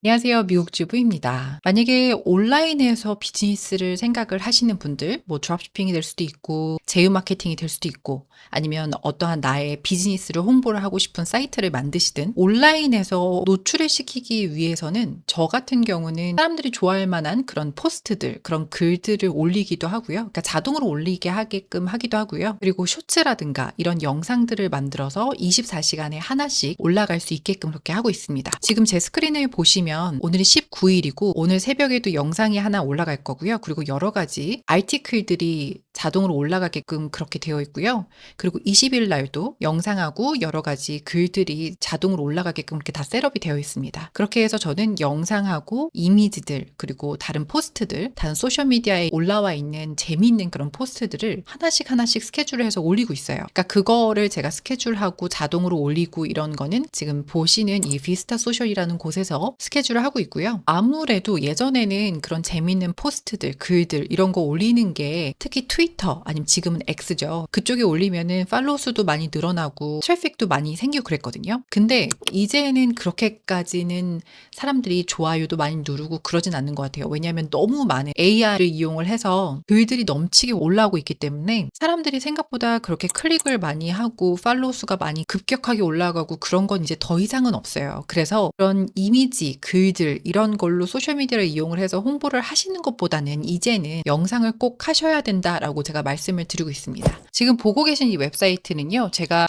안녕하세요. 미국 주부입니다. 만약에 온라인에서 비즈니스를 생각을 하시는 분들, 뭐 드롭시핑이 될 수도 있고, 제휴 마케팅이 될 수도 있고, 아니면 어떠한 나의 비즈니스를 홍보를 하고 싶은 사이트를 만드시든, 온라인에서 노출을 시키기 위해서는 저 같은 경우는 사람들이 좋아할 만한 그런 포스트들, 그런 글들을 올리기도 하고요. 그러니까 자동으로 올리게 하게끔 하기도 하고요. 그리고 쇼츠라든가 이런 영상들을 만들어서 24시간에 하나씩 올라갈 수 있게끔 그렇게 하고 있습니다. 지금 제 스크린을 보시면 오늘이 19일이고 오늘 새벽에도 영상이 하나 올라갈 거고요. 그리고 여러 가지 아티클들이 자동으로 올라가게끔 그렇게 되어 있고요. 그리고 20일 날도 영상하고 여러 가지 글들이 자동으로 올라가게끔 이렇게 다 셋업이 되어 있습니다. 그렇게 해서 저는 영상하고 이미지들 그리고 다른 포스트들, 다른 소셜미디어에 올라와 있는 재미있는 그런 포스트들을 하나씩 스케줄을 해서 올리고 있어요. 그러니까 그거를 제가 스케줄하고 자동으로 올리고 이런 거는 지금 보시는 이 비스타 소셜이라는 곳에서 스케줄을 하고 있고요. 아무래도 예전에는 그런 재미있는 포스트들, 글들 이런 거 올리는 게 특히 트위터 아니면 지금은 X죠. 그쪽에 올리면은 팔로우 수도 많이 늘어나고 트래픽도 많이 생기고 그랬거든요. 근데 이제는 그렇게까지는 사람들이 좋아요도 많이 누르고 그러진 않는 것 같아요. 왜냐하면 너무 많은 AR을 이용을 해서 글들이 넘치게 올라오고 있기 때문에 사람들이 생각보다 그렇게 클릭을 많이 하고 팔로우 수가 많이 급격하게 올라가고 그런 건 이제 더 이상은 없어요. 그래서 그런 이미지, 글들 이런 걸로 소셜미디어를 이용을 해서 홍보를 하시는 것보다는 이제는 영상을 꼭 하셔야 된다라고 제가 말씀을 드리고 있습니다. 지금 보고 계신 이 웹사이트는요. 제가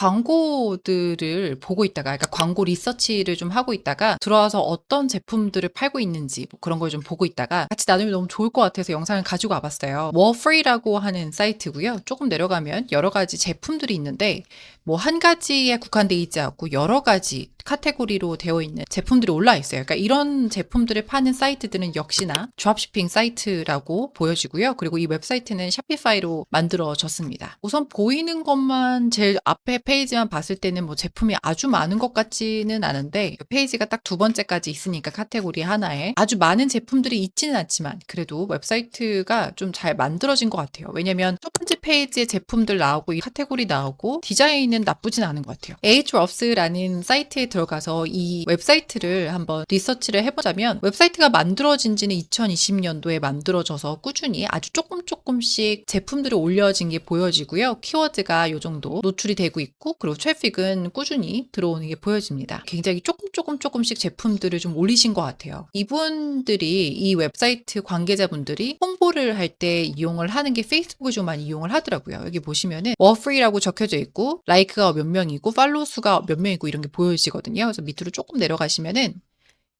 광고들을 보고 있다가 그러니까 광고 리서치를 좀 하고 있다가 들어와서 어떤 제품들을 팔고 있는지 뭐 그런 걸 좀 보고 있다가 같이 나누면 너무 좋을 것 같아서 영상을 가지고 와봤어요. 워프리라고 하는 사이트고요. 조금 내려가면 여러 가지 제품들이 있는데 뭐 한 가지에 국한되어 있지 않고 여러 가지 카테고리로 되어 있는 제품들이 올라 있어요. 그러니까 이런 제품들을 파는 사이트들은 역시나 드롭시핑 사이트라고 보여지고요. 그리고 이 웹사이트는 샤피파이로 만들어졌습니다. 우선 보이는 것만 제일 앞에 페이지만 봤을 때는 뭐 제품이 아주 많은 것 같지는 않은데 페이지가 딱 두 번째까지 있으니까 카테고리 하나에 아주 많은 제품들이 있지는 않지만 그래도 웹사이트가 좀 잘 만들어진 것 같아요. 왜냐면 첫 번째 페이지에 제품들 나오고 이 카테고리 나오고 디자인은 나쁘진 않은 것 같아요. Ahrefs라는 사이트에 들어가서 이 웹사이트를 한번 리서치를 해보자면 웹사이트가 만들어진 지는 2020년도에 만들어져서 꾸준히 아주 조금씩 제품들이 올려진 게 보여지고요. 키워드가 이 정도 노출이 되고 있고 그리고 트래픽은 꾸준히 들어오는 게 보여집니다. 굉장히 조금씩 제품들을 좀 올리신 것 같아요. 이분들이 이 웹사이트 관계자분들이 홍보를 할 때 이용을 하는 게 페이스북을 좀 많이 이용을 하더라고요. 여기 보시면은 워프리라고 적혀져 있고 라이크가 몇 명이고 팔로우 수가 몇 명이고 이런 게 보여지거든요. 그래서 밑으로 조금 내려가시면은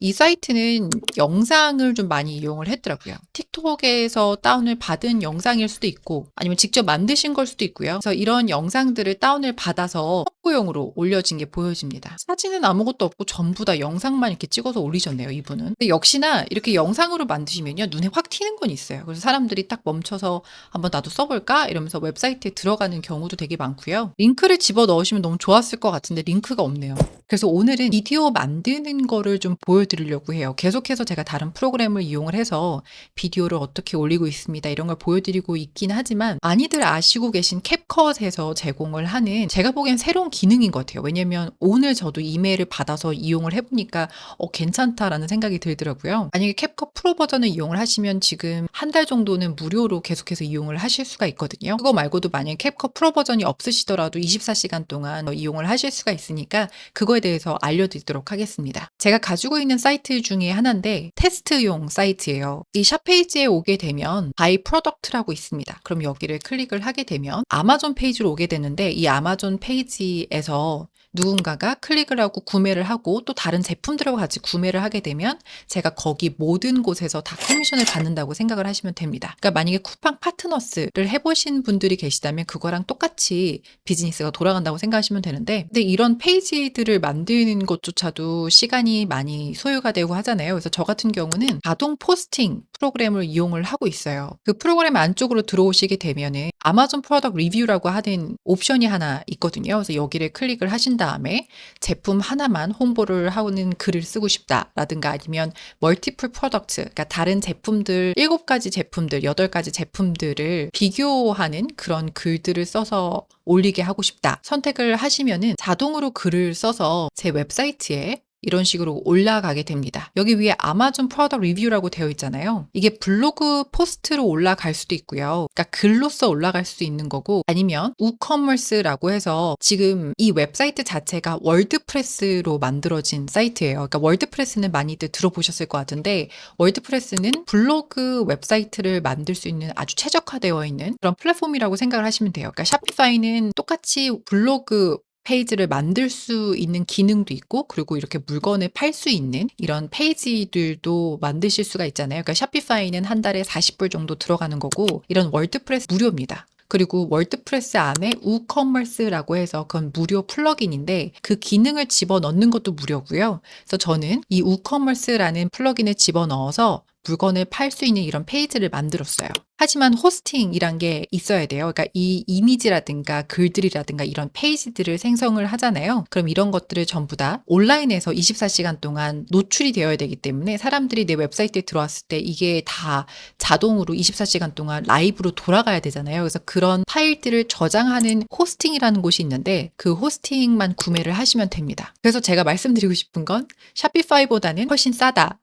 이 사이트는 영상을 좀 많이 이용을 했더라고요. 틱톡에서 다운을 받은 영상일 수도 있고 아니면 직접 만드신 걸 수도 있고요. 그래서 이런 영상들을 다운을 받아서 홍보용으로 올려진 게 보여집니다. 사진은 아무것도 없고 전부 다 영상만 이렇게 찍어서 올리셨네요, 이분은. 근데 역시나 이렇게 영상으로 만드시면요, 눈에 확 튀는 건 있어요. 그래서 사람들이 딱 멈춰서 한번 나도 써볼까? 이러면서 웹사이트에 들어가는 경우도 되게 많고요. 링크를 집어 넣으시면 너무 좋았을 것 같은데 링크가 없네요. 그래서 오늘은 비디오 만드는 거를 좀 보여드리려고 해요. 계속해서 제가 다른 프로그램을 이용을 해서 비디오를 어떻게 올리고 있습니다. 이런 걸 보여드리고 있긴 하지만 많이들 아시고 계신 캡컷에서 제공을 하는 제가 보기엔 새로운 기능인 것 같아요. 왜냐면 오늘 저도 이메일을 받아서 이용을 해보니까 괜찮다라는 생각이 들더라고요. 만약에 캡컷 프로 버전을 이용을 하시면 지금 한 달 정도는 무료로 계속해서 이용을 하실 수가 있거든요. 그거 말고도 만약에 캡컷 프로 버전이 없으시더라도 24시간 동안 이용을 하실 수가 있으니까 그거에 대해서 알려드리도록 하겠습니다. 제가 가지고 있는 사이트 중에 하나인데 테스트용 사이트예요. 이 샵 페이지에 오게 되면 바이 프로덕트라고 있습니다. 그럼 여기를 클릭을 하게 되면 아마존 페이지로 오게 되는데 이 아마존 페이지에서 누군가가 클릭을 하고 구매를 하고 또 다른 제품들하고 같이 구매를 하게 되면 제가 거기 모든 곳에서 다 커미션을 받는다고 생각을 하시면 됩니다. 그러니까 만약에 쿠팡 파트너스를 해보신 분들이 계시다면 그거랑 똑같이 비즈니스가 돌아간다고 생각하시면 되는데 근데 이런 페이지들을 만드는 것조차도 시간이 많이 소요가 되고 하잖아요. 그래서 저 같은 경우는 자동 포스팅 프로그램을 이용을 하고 있어요. 그 프로그램 안쪽으로 들어오시게 되면은 아마존 프로덕트 리뷰라고 하는 옵션이 하나 있거든요. 그래서 여기를 클릭을 하신 다음에 제품 하나만 홍보를 하는 글을 쓰고 싶다라든가 아니면 멀티플 프로덕트, 그러니까 다른 제품들 7가지 제품들, 8가지 제품들을 비교하는 그런 글들을 써서 올리게 하고 싶다. 선택을 하시면은 자동으로 글을 써서 제 웹사이트에 이런 식으로 올라가게 됩니다. 여기 위에 아마존 프로덕트 리뷰라고 되어 있잖아요. 이게 블로그 포스트로 올라갈 수도 있고요. 그러니까 글로써 올라갈 수도 있는 거고, 아니면 우커머스라고 해서 지금 이 웹사이트 자체가 월드프레스로 만들어진 사이트예요. 그러니까 월드프레스는 많이들 들어보셨을 것 같은데, 월드프레스는 블로그 웹사이트를 만들 수 있는 아주 최적화되어 있는 그런 플랫폼이라고 생각을 하시면 돼요. 그러니까 샤피파이는 똑같이 블로그 페이지를 만들 수 있는 기능도 있고, 그리고 이렇게 물건을 팔 수 있는 이런 페이지들도 만드실 수가 있잖아요. 그러니까 샤피파이는 한 달에 40불 정도 들어가는 거고, 이런 월드프레스 무료입니다. 그리고 월드프레스 안에 우커머스라고 해서 그건 무료 플러긴인데, 그 기능을 집어넣는 것도 무료고요. 그래서 저는 이 우커머스라는 플러긴을 집어넣어서 물건을 팔 수 있는 이런 페이지를 만들었어요. 하지만 호스팅이란 게 있어야 돼요. 그러니까 이 이미지라든가 글들이라든가 이런 페이지들을 생성을 하잖아요. 그럼 이런 것들을 전부 다 온라인에서 24시간 동안 노출이 되어야 되기 때문에 사람들이 내 웹사이트에 들어왔을 때 이게 다 자동으로 24시간 동안 라이브로 돌아가야 되잖아요. 그래서 그런 파일들을 저장하는 호스팅이라는 곳이 있는데, 그 호스팅만 구매를 하시면 됩니다. 그래서 제가 말씀드리고 싶은 건 샤피파이보다는 훨씬 싸다.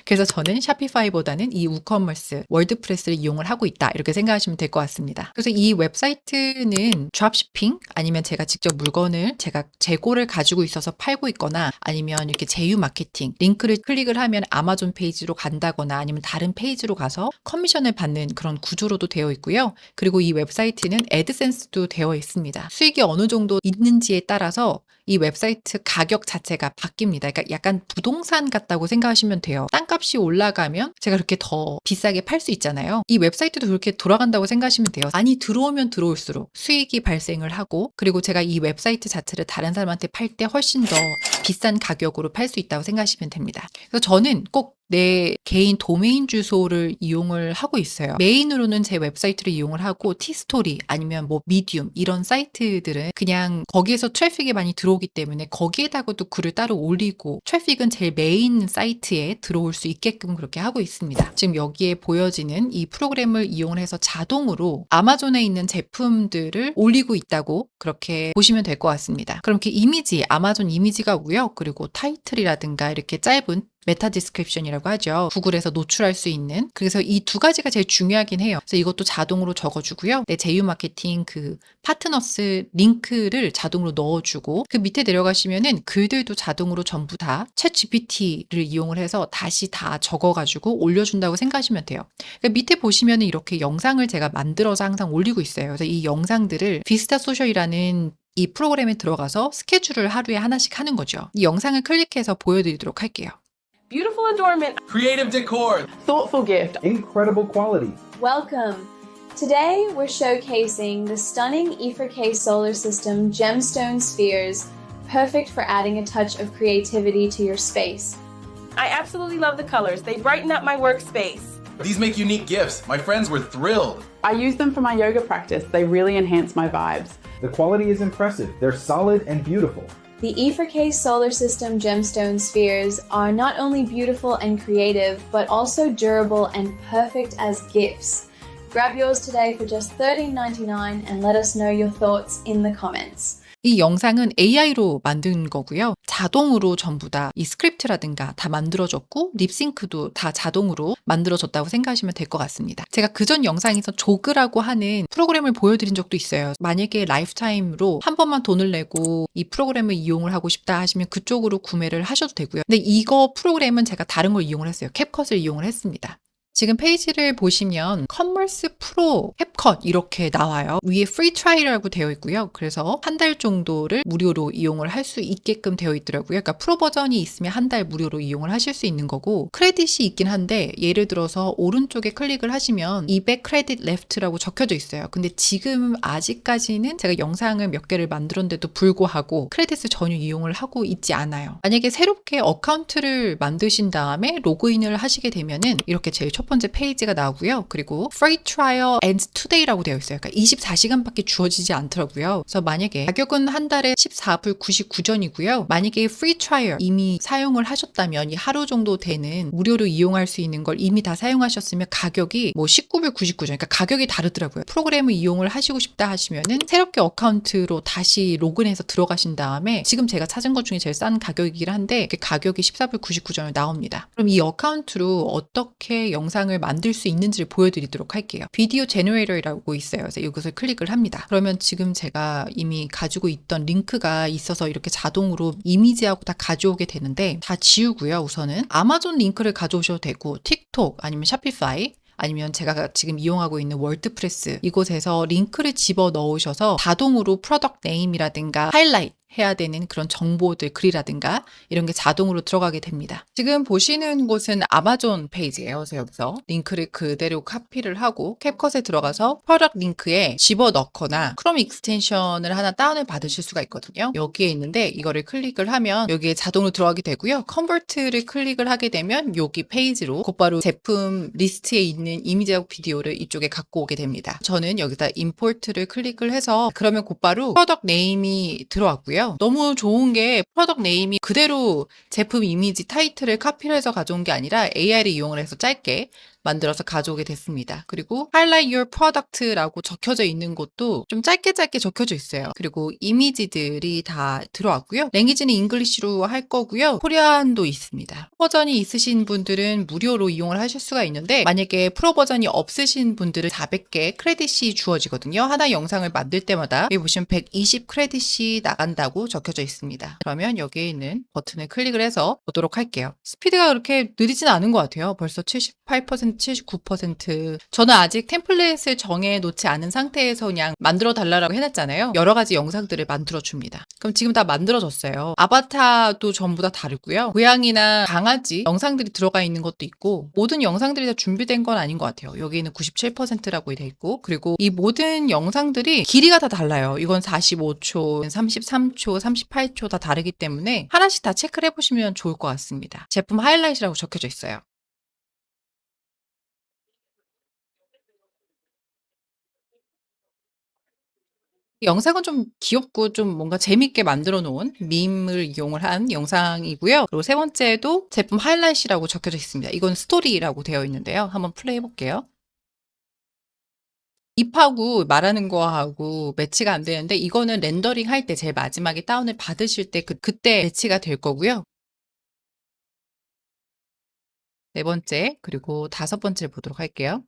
그래서 저는 샤피파이보다는 이 우커머스, 월드프레스를 이용을 하고 있다, 이렇게 생각하시면 될 것 같습니다. 그래서 이 웹사이트는 드롭시핑, 아니면 제가 직접 물건을 제가 재고를 가지고 있어서 팔고 있거나, 아니면 이렇게 제휴 마케팅, 링크를 클릭을 하면 아마존 페이지로 간다거나 아니면 다른 페이지로 가서 커미션을 받는 그런 구조로도 되어 있고요. 그리고 이 웹사이트는 애드센스도 되어 있습니다. 수익이 어느 정도 있는지에 따라서 이 웹사이트 가격 자체가 바뀝니다. 그러니까 약간 부동산 같다고 생각하시면 돼요. 땅값이 올라가면 제가 그렇게 더 비싸게 팔 수 있잖아요. 이 웹사이트도 그렇게 돌아간다고 생각하시면 돼요. 많이 들어오면 들어올수록 수익이 발생을 하고, 그리고 제가 이 웹사이트 자체를 다른 사람한테 팔 때 훨씬 더 비싼 가격으로 팔 수 있다고 생각하시면 됩니다. 그래서 저는 꼭 내 개인 도메인 주소를 이용을 하고 있어요. 메인으로는 제 웹사이트를 이용을 하고, 티스토리 아니면 뭐 미디움 이런 사이트들은 그냥 거기에서 트래픽이 많이 들어오기 때문에 거기에다가도 글을 따로 올리고, 트래픽은 제 메인 사이트에 들어올 수 있게끔 그렇게 하고 있습니다. 지금 여기에 보여지는 이 프로그램을 이용을 해서 자동으로 아마존에 있는 제품들을 올리고 있다고 그렇게 보시면 될 것 같습니다. 그럼 그 이미지, 아마존 이미지가 오고요. 그리고 타이틀이라든가 이렇게 짧은 메타 디스크립션이라고 하죠. 구글에서 노출할 수 있는. 그래서 이 두 가지가 제일 중요하긴 해요. 그래서 이것도 자동으로 적어주고요. 내 제휴 마케팅 그 파트너스 링크를 자동으로 넣어주고, 그 밑에 내려가시면은 글들도 자동으로 전부 다 챗 GPT를 이용을 해서 다시 다 적어가지고 올려준다고 생각하시면 돼요. 그러니까 밑에 보시면은 이렇게 영상을 제가 만들어서 항상 올리고 있어요. 그래서 이 영상들을 비스타 소셜이라는 이 프로그램에 들어가서 스케줄을 하루에 하나씩 하는 거죠. 이 영상을 클릭해서 보여드리도록 할게요. Beautiful adornment. Creative decor. Thoughtful gift. Incredible quality. Welcome. Today we're showcasing the stunning E4K solar system gemstone spheres, perfect for adding a touch of creativity to your space. I absolutely love the colors. They brighten up my workspace. These make unique gifts. My friends were thrilled. I use them for my yoga practice. They really enhance my vibes. The quality is impressive. They're solid and beautiful. The E4K solar system gemstone spheres are not only beautiful and creative, but also durable and perfect as gifts. Grab yours today for just $13.99 and let us know your thoughts in the comments. 이 영상은 AI로 만든 거고요. 자동으로 전부 다 이 스크립트라든가 다 만들어졌고, 립싱크도 다 자동으로 만들어졌다고 생각하시면 될 것 같습니다. 제가 그전 영상에서 조그라고 하는 프로그램을 보여드린 적도 있어요. 만약에 라이프타임으로 한 번만 돈을 내고 이 프로그램을 이용을 하고 싶다 하시면 그쪽으로 구매를 하셔도 되고요. 근데 이거 프로그램은 제가 다른 걸 이용을 했어요. 캡컷을 이용을 했습니다. 지금 페이지를 보시면 커머스 프로 캡컷 이렇게 나와요. 위에 프리 트라이라고 되어 있고요. 그래서 한 달 정도를 무료로 이용을 할 수 있게끔 되어 있더라고요. 그러니까 프로 버전이 있으면 한 달 무료로 이용을 하실 수 있는 거고, 크레딧이 있긴 한데 예를 들어서 오른쪽에 클릭을 하시면 200 크레딧 레프트라고 적혀져 있어요. 근데 지금 아직까지는 제가 영상을 몇 개를 만들었는데도 불구하고 크레딧을 전혀 이용을 하고 있지 않아요. 만약에 새롭게 어카운트를 만드신 다음에 로그인을 하시게 되면은 이렇게 제일 첫 첫 번째 페이지가 나오고요. 그리고 free trial ends today라고 되어 있어요. 그러니까 24시간밖에 주어지지 않더라고요. 그래서 만약에 가격은 한 달에 14불 99전이고요. 만약에 free trial 이미 사용을 하셨다면 이 하루 정도 되는 무료로 이용할 수 있는 걸 이미 다 사용하셨으면 가격이 뭐 19불 99전, 그러니까 가격이 다르더라고요. 프로그램을 이용을 하시고 싶다 하시면은 새롭게 어카운트로 다시 로그인해서 들어가신 다음에 지금 제가 찾은 것 중에 제일 싼 가격이긴 한데 가격이 14불 99전을 나옵니다. 그럼 이 어카운트로 어떻게 영상을 만들 수 있는지를 보여드리도록 할게요. 비디오 제너레이터라고 있어요. 그래서 이것을 클릭을 합니다. 그러면 지금 제가 이미 가지고 있던 링크가 있어서 이렇게 자동으로 이미지하고 다 가져오게 되는데 다 지우고요. 우선은 아마존 링크를 가져오셔도 되고 틱톡 아니면 샤피파이 아니면 제가 지금 이용하고 있는 월드프레스 이곳에서 링크를 집어 넣으셔서 자동으로 프로덕트 네임이라든가 하이라이트 해야 되는 그런 정보들, 글이라든가 이런 게 자동으로 들어가게 됩니다. 지금 보시는 곳은 아마존 페이지예요. 그래서 여기서 링크를 그대로 카피를 하고 캡컷에 들어가서 프로덕트 링크에 집어넣거나 크롬 익스텐션을 하나 다운을 받으실 수가 있거든요. 여기에 있는데 이거를 클릭을 하면 여기에 자동으로 들어가게 되고요. 컨버트를 클릭을 하게 되면 여기 페이지로 곧바로 제품 리스트에 있는 이미지하고 비디오를 이쪽에 갖고 오게 됩니다. 저는 여기다 임포트를 클릭을 해서 그러면 곧바로 프로덕트 네임이 들어왔고요. 너무 좋은 게 프로덕트 네임이 그대로 제품 이미지 타이틀을 카피를 해서 가져온 게 아니라 AI를 이용을 해서 짧게 만들어서 가져오게 됐습니다. 그리고 Highlight Your Product라고 적혀져 있는 것도 좀 짧게 적혀져 있어요. 그리고 이미지들이 다 들어왔고요. 랭귀지는 잉글리시로 할 거고요. 코리안도 있습니다. 버전이 있으신 분들은 무료로 이용을 하실 수가 있는데 만약에 프로 버전이 없으신 분들은 400개 크레딧이 주어지거든요. 하나 영상을 만들 때마다 여기 보시면 120 크레딧이 나간다고 적혀져 있습니다. 그러면 여기에 있는 버튼을 클릭을 해서 보도록 할게요. 스피드가 그렇게 느리진 않은 것 같아요. 벌써 78% 79%. 저는 아직 템플릿을 정해 놓지 않은 상태에서 그냥 만들어 달라고 해놨잖아요. 여러 가지 영상들을 만들어 줍니다. 그럼 지금 다 만들어졌어요. 아바타도 전부 다 다르고요. 고양이나 강아지 영상들이 들어가 있는 것도 있고 모든 영상들이 다 준비된 건 아닌 것 같아요. 여기는 97%라고 돼 있고 그리고 이 모든 영상들이 길이가 다 달라요. 이건 45초, 33초, 38초 다 다르기 때문에 하나씩 다 체크를 해보시면 좋을 것 같습니다. 제품 하이라이트라고 적혀져 있어요. 영상은 좀 귀엽고 좀 뭔가 재밌게 만들어 놓은 밈을 이용을 한 영상이고요. 그리고 세 번째도 제품 하이라이트라고 적혀져 있습니다. 이건 스토리라고 되어 있는데요. 한번 플레이 해볼게요. 입하고 말하는 거하고 매치가 안 되는데 이거는 렌더링 할 때 제일 마지막에 다운을 받으실 때 그때 매치가 될 거고요. 네 번째 그리고 다섯 번째 보도록 할게요.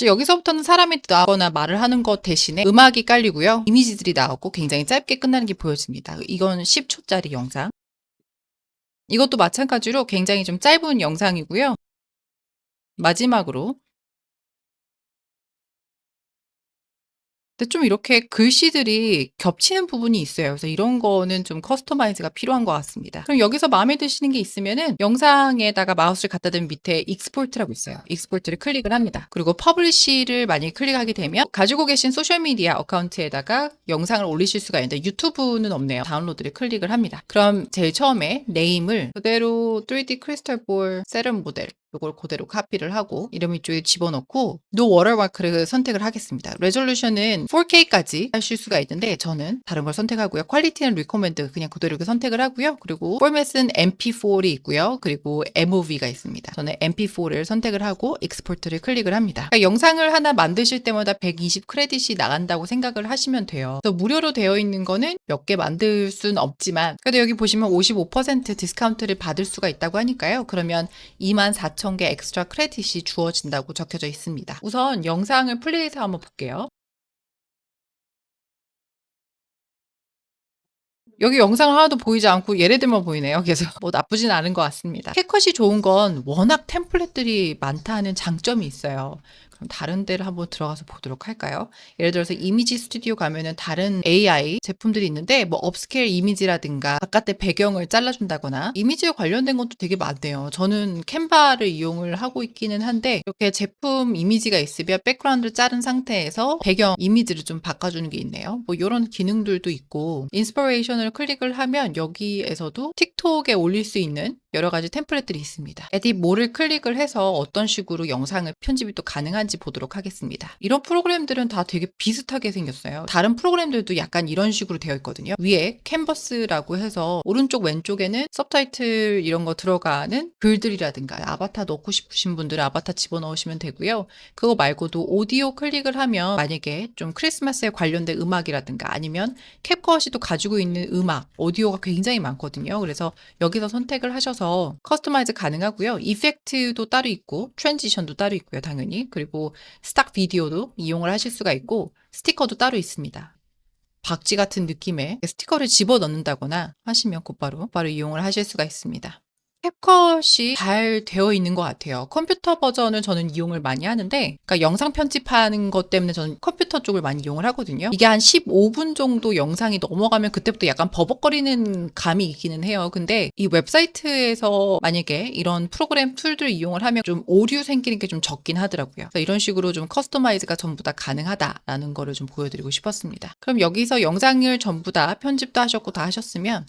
여기서부터는 사람이 나거나 말을 하는 것 대신에 음악이 깔리고요. 이미지들이 나오고 굉장히 짧게 끝나는 게 보여집니다. 이건 10초짜리 영상. 이것도 마찬가지로 굉장히 좀 짧은 영상이고요. 마지막으로 근데 좀 이렇게 글씨들이 겹치는 부분이 있어요. 그래서 이런 거는 좀 커스터마이즈가 필요한 것 같습니다. 그럼 여기서 마음에 드시는 게 있으면은 영상에다가 마우스를 갖다 대면 밑에 익스포트라고 있어요. 익스포트를 클릭을 합니다. 그리고 퍼블리시를 만약에 클릭하게 되면 가지고 계신 소셜미디어 어카운트에다가 영상을 올리실 수가 있는데 유튜브는 없네요. 다운로드를 클릭을 합니다. 그럼 제일 처음에 네임을 그대로 3D 크리스탈 볼 세럼 모델 이걸 그대로 카피를 하고 이름 이쪽에 집어넣고 No Watermark를 선택을 하겠습니다. 레졸루션은 4K까지 하실 수가 있는데 저는 다른 걸 선택하고요. 퀄리티는 리코멘드 그냥 그대로 이렇게 선택을 하고요. 그리고 포맷은 MP4이 있고요. 그리고 MOV가 있습니다. 저는 MP4를 선택을 하고 익스포트를 클릭을 합니다. 그러니까 영상을 하나 만드실 때마다 120 크레딧이 나간다고 생각을 하시면 돼요. 그래서 무료로 되어 있는 거는 몇 개 만들 수는 없지만 그래도 여기 보시면 55% 디스카운트를 받을 수가 있다고 하니까요. 그러면 24,000개 엑스트라 크레딧이 주어진다고 적혀져 있습니다. 우선 영상을 플레이해서 한번 볼게요. 여기 영상을 하나도 보이지 않고 얘네들만 보이네요. 그래서 뭐 나쁘진 않은 것 같습니다. 캡컷이 좋은 건 워낙 템플릿들이 많다는 장점이 있어요. 그럼 다른 데를 한번 들어가서 보도록 할까요? 예를 들어서 이미지 스튜디오 가면은 다른 AI 제품들이 있는데 뭐 업스케일 이미지라든가 바깥에 배경을 잘라준다거나 이미지에 관련된 것도 되게 많네요. 저는 캔바를 이용을 하고 있기는 한데 이렇게 제품 이미지가 있으면 백그라운드를 자른 상태에서 배경 이미지를 좀 바꿔주는 게 있네요. 뭐 이런 기능들도 있고 인스퍼레이션을 클릭을 하면 여기에서도 틱톡에 올릴 수 있는 여러 가지 템플릿들이 있습니다. 에딧 모를 클릭을 해서 어떤 식으로 영상을 편집이 또 가능한지 보도록 하겠습니다. 이런 프로그램들은 다 되게 비슷하게 생겼어요. 다른 프로그램들도 약간 이런 식으로 되어 있거든요. 위에 캔버스라고 해서 오른쪽 왼쪽에는 서브타이틀 이런 거 들어가는 글들이라든가 아바타 넣고 싶으신 분들은 아바타 집어넣으시면 되고요. 그거 말고도 오디오 클릭을 하면 만약에 좀 크리스마스에 관련된 음악이라든가 아니면 캡컷이 또 가지고 있는 음악, 오디오가 굉장히 많거든요. 그래서 여기서 선택을 하셔서 커스터마이즈 가능하고요. 이펙트도 따로 있고 트랜지션도 따로 있고요. 당연히. 그리고 스탁 비디오도 이용을 하실 수가 있고 스티커도 따로 있습니다. 박쥐 같은 느낌의 스티커를 집어넣는다거나 하시면 곧바로 이용을 하실 수가 있습니다. 캡컷이 잘 되어 있는 것 같아요. 컴퓨터 버전을 저는 이용을 많이 하는데, 그러니까 영상 편집하는 것 때문에 저는 컴퓨터 쪽을 많이 이용을 하거든요. 이게 한 15분 정도 영상이 넘어가면 그때부터 약간 버벅거리는 감이 있기는 해요. 근데 이 웹사이트에서 만약에 이런 프로그램 툴들을 이용을 하면 좀 오류 생기는 게 좀 적긴 하더라고요. 그래서 이런 식으로 좀 커스터마이즈가 전부 다 가능하다라는 거를 좀 보여드리고 싶었습니다. 그럼 여기서 영상을 전부 다 편집도 하셨고 다 하셨으면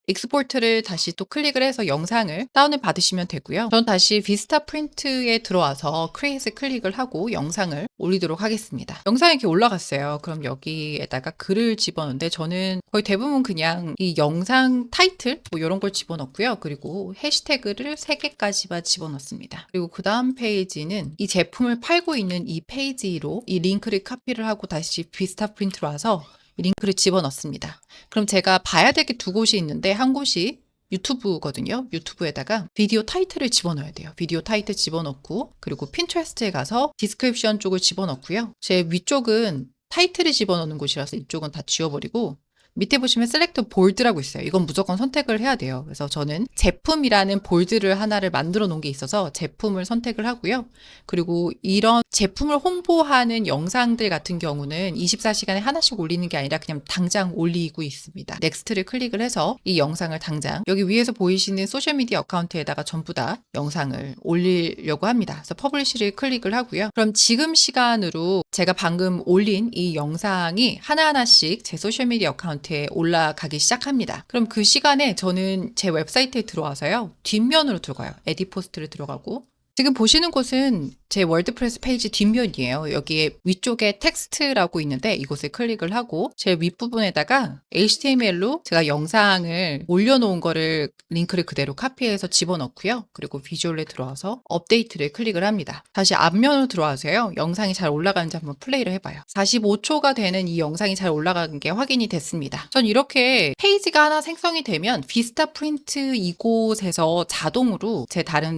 익스포트를 다시 또 클릭을 해서 영상을 다운을 받으시면 되고요. 저는 다시 비스타 프린트에 들어와서 크리에이트에 클릭을 하고 영상을 올리도록 하겠습니다. 영상이 이렇게 올라갔어요. 그럼 여기에다가 글을 집어넣는데 저는 거의 대부분 그냥 이 영상 타이틀 뭐 이런 걸 집어넣고요. 그리고 해시태그를 3개까지만 집어넣습니다. 그리고 그 다음 페이지는 이 제품을 팔고 있는 이 페이지로 이 링크를 카피를 하고 다시 비스타 프린트로 와서 링크를 집어넣습니다. 그럼 제가 봐야 될 게 두 곳이 있는데 한 곳이 유튜브거든요. 유튜브에다가 비디오 타이틀을 집어넣어야 돼요. 비디오 타이틀 집어넣고 그리고 핀트레스트에 가서 디스크립션 쪽을 집어넣고요. 제 위쪽은 타이틀을 집어넣는 곳이라서 이쪽은 다 지워버리고 밑에 보시면 셀렉트 볼드라고 있어요. 이건 무조건 선택을 해야 돼요. 그래서 저는 제품이라는 볼드를 하나를 만들어 놓은 게 있어서 제품을 선택을 하고요. 그리고 이런 제품을 홍보하는 영상들 같은 경우는 24시간에 하나씩 올리는 게 아니라 그냥 당장 올리고 있습니다. 넥스트를 클릭을 해서 이 영상을 당장 여기 위에서 보이시는 소셜미디어 어카운트에다가 전부 다 영상을 올리려고 합니다. 그래서 퍼블리시를 클릭을 하고요. 그럼 지금 시간으로 제가 방금 올린 이 영상이 하나하나씩 제 소셜미디어 어카운트 올라가기 시작합니다. 그럼 그 시간에 저는 제 웹사이트에 들어와서요. 뒷면으로 들어가요. 에딧 포스트를 들어가고 지금 보시는 곳은 제 월드프레스 페이지 뒷면이에요. 여기에 위쪽에 텍스트라고 있는데 이곳을 클릭을 하고 제 윗부분에다가 HTML로 제가 영상을 올려놓은 거를 링크를 그대로 카피해서 집어넣고요. 그리고 비주얼에 들어와서 업데이트를 클릭을 합니다. 다시 앞면으로 들어와서요. 영상이 잘 올라가는지 한번 플레이를 해봐요. 45초가 되는 이 영상이 잘 올라간 게 확인이 됐습니다. 전 이렇게 페이지가 하나 생성이 되면 비스타 프린트 이곳에서 자동으로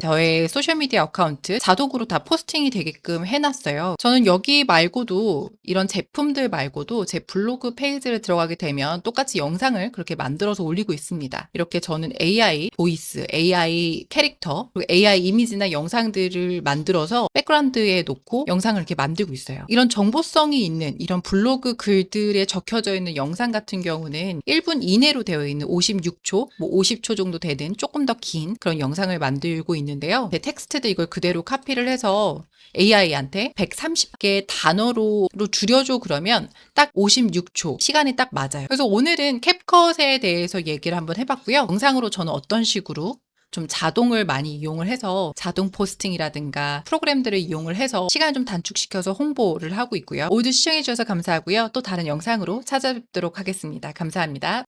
저의 소셜미디어 어카운트 자동으로 다 포스팅이 되게끔 해놨어요. 저는 여기 말고도 이런 제품들 말고도 제 블로그 페이지를 들어가게 되면 똑같이 영상을 그렇게 만들어서 올리고 있습니다. 이렇게 저는 AI 보이스, AI 캐릭터, 그리고 AI 이미지나 영상들을 만들어서 백그라운드에 놓고 영상을 이렇게 만들고 있어요. 이런 정보성이 있는 이런 블로그 글들에 적혀져 있는 영상 같은 경우는 1분 이내로 되어 있는 56초, 뭐 50초 정도 되는 조금 더 긴 그런 영상을 만들고 있는데요. 제 텍스트도 이걸 그대로 카피를 해서 AI한테 130개 단어로 줄여줘 그러면 딱 56초 시간이 딱 맞아요. 그래서 오늘은 캡컷에 대해서 얘기를 한번 해봤고요. 영상으로 저는 어떤 식으로 좀 자동을 많이 이용을 해서 자동 포스팅이라든가 프로그램들을 이용을 해서 시간을 좀 단축시켜서 홍보를 하고 있고요. 모두 시청해 주셔서 감사하고요. 또 다른 영상으로 찾아뵙도록 하겠습니다. 감사합니다.